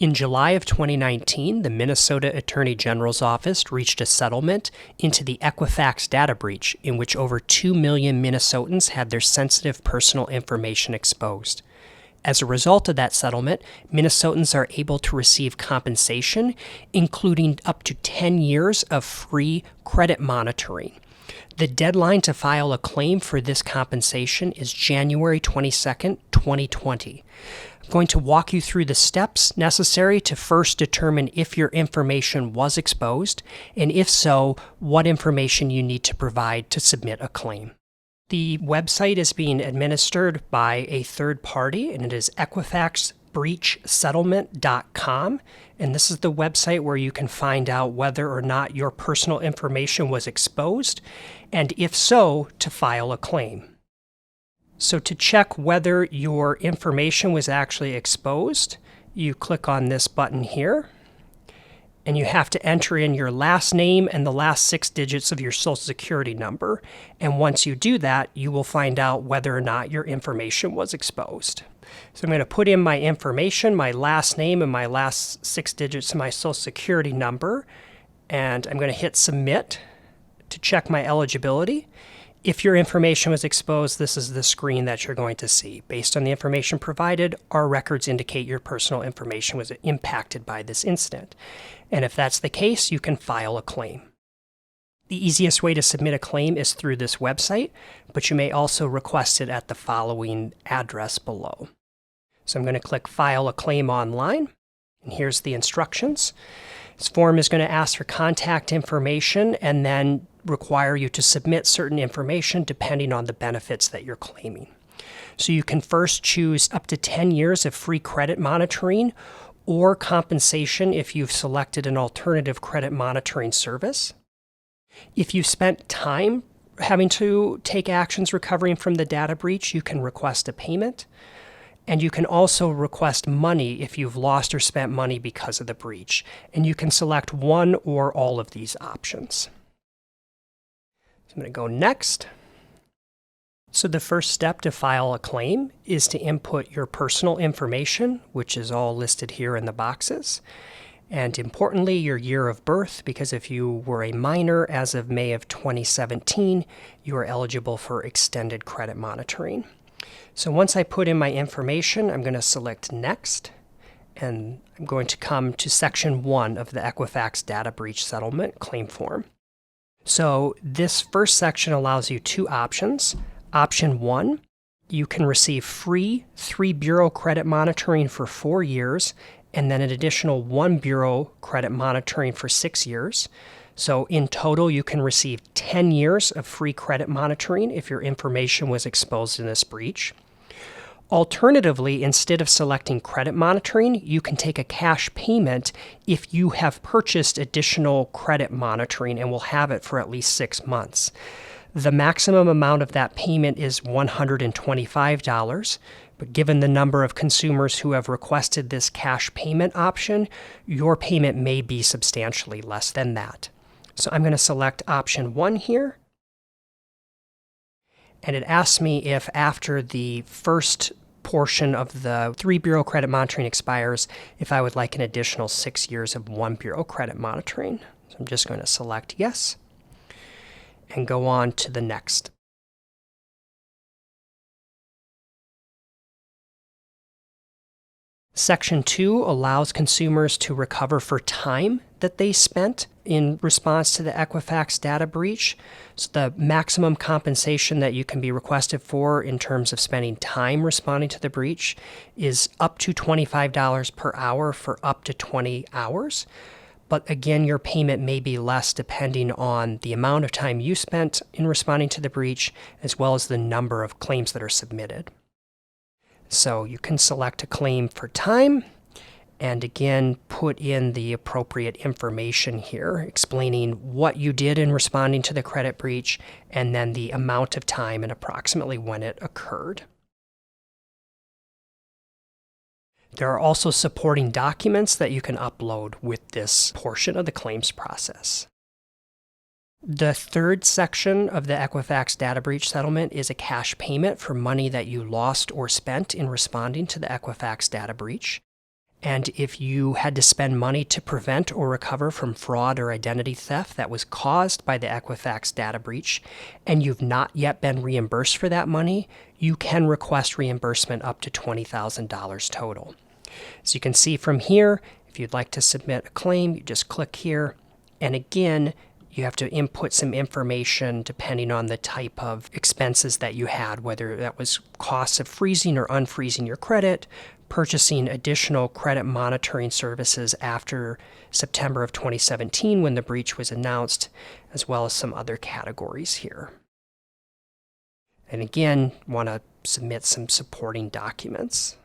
In July of 2019, the Minnesota Attorney General's Office reached a settlement into the Equifax data breach in which over 2 million Minnesotans had their sensitive personal information exposed. As a result of that settlement, Minnesotans are able to receive compensation, including up to 10 years of free credit monitoring. The deadline to file a claim for this compensation is January 22nd, 2020. I'm going to walk you through the steps necessary to first determine if your information was exposed, and if so, what information you need to provide to submit a claim. The website is being administered by a third party, and it is equifaxbreachsettlement.com, and this is the website where you can find out whether or not your personal information was exposed, and if so, to file a claim. So to check whether your information was actually exposed, you click on this button here, and you have to enter in your last name and the last 6 digits of your Social Security number. And once you do that, you will find out whether or not your information was exposed. So I'm going to put in my information, my last name and my last 6 digits of my Social Security number, and I'm going to hit submit to check my eligibility. If your information was exposed, this is the screen that you're going to see. Based on the information provided, our records indicate your personal information was impacted by this incident. And if that's the case, you can file a claim. The easiest way to submit a claim is through this website, but you may also request it at the following address below. So I'm going to click File a Claim Online, and here's the instructions. This form is going to ask for contact information and then require you to submit certain information depending on the benefits that you're claiming. So you can first choose up to 10 years of free credit monitoring or compensation if you've selected an alternative credit monitoring service. If you've spent time having to take actions recovering from the data breach, you can request a payment. And you can also request money if you've lost or spent money because of the breach. And you can select one or all of these options. I'm going to go next. So the first step to file a claim is to input your personal information, which is all listed here in the boxes. And importantly, your year of birth, because if you were a minor as of May of 2017, you are eligible for extended credit monitoring. So once I put in my information, I'm going to select Next, and I'm going to come to Section 1 of the Equifax Data Breach Settlement Claim Form. So this first section allows you 2 options. Option 1, you can receive free 3 bureau credit monitoring for 4 years, and then an additional 1 bureau credit monitoring for 6 years. So in total, you can receive 10 years of free credit monitoring if your information was exposed in this breach. Alternatively, instead of selecting credit monitoring, you can take a cash payment if you have purchased additional credit monitoring and will have it for at least 6 months. The maximum amount of that payment is $125, but given the number of consumers who have requested this cash payment option, your payment may be substantially less than that. So I'm going to select option 1 here. And it asks me if after the first portion of the 3 bureau credit monitoring expires, if I would like an additional 6 years of 1 bureau credit monitoring. So I'm just going to select yes and go on to the next. Section 2 allows consumers to recover for time that they spent in response to the Equifax data breach. So the maximum compensation that you can be requested for in terms of spending time responding to the breach is up to $25 per hour for up to 20 hours. But again, your payment may be less depending on the amount of time you spent in responding to the breach, as well as the number of claims that are submitted. So you can select a claim for time, and again, put in the appropriate information here, explaining what you did in responding to the credit breach, and then the amount of time and approximately when it occurred. There are also supporting documents that you can upload with this portion of the claims process. The third section of the Equifax data breach settlement is a cash payment for money that you lost or spent in responding to the Equifax data breach. And if you had to spend money to prevent or recover from fraud or identity theft that was caused by the Equifax data breach, and you've not yet been reimbursed for that money, you can request reimbursement up to $20,000 total. So you can see from here, if you'd like to submit a claim, you just click here. And again, you have to input some information depending on the type of expenses that you had, whether that was costs of freezing or unfreezing your credit, purchasing additional credit monitoring services after September of 2017 when the breach was announced, as well as some other categories here. And again, want to submit some supporting documents.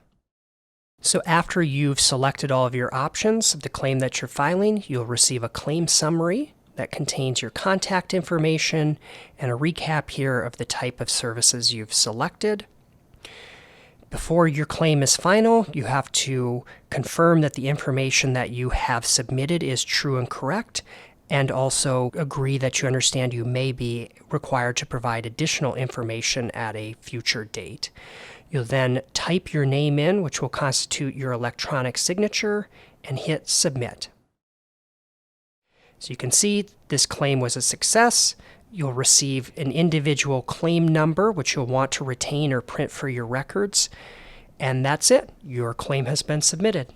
So after you've selected all of your options of the claim that you're filing, you'll receive a claim summary that contains your contact information and a recap here of the type of services you've selected. Before your claim is final, you have to confirm that the information that you have submitted is true and correct, and also agree that you understand you may be required to provide additional information at a future date. You'll then type your name in, which will constitute your electronic signature, and hit Submit. So you can see this claim was a success. You'll receive an individual claim number, which you'll want to retain or print for your records. And that's it. Your claim has been submitted.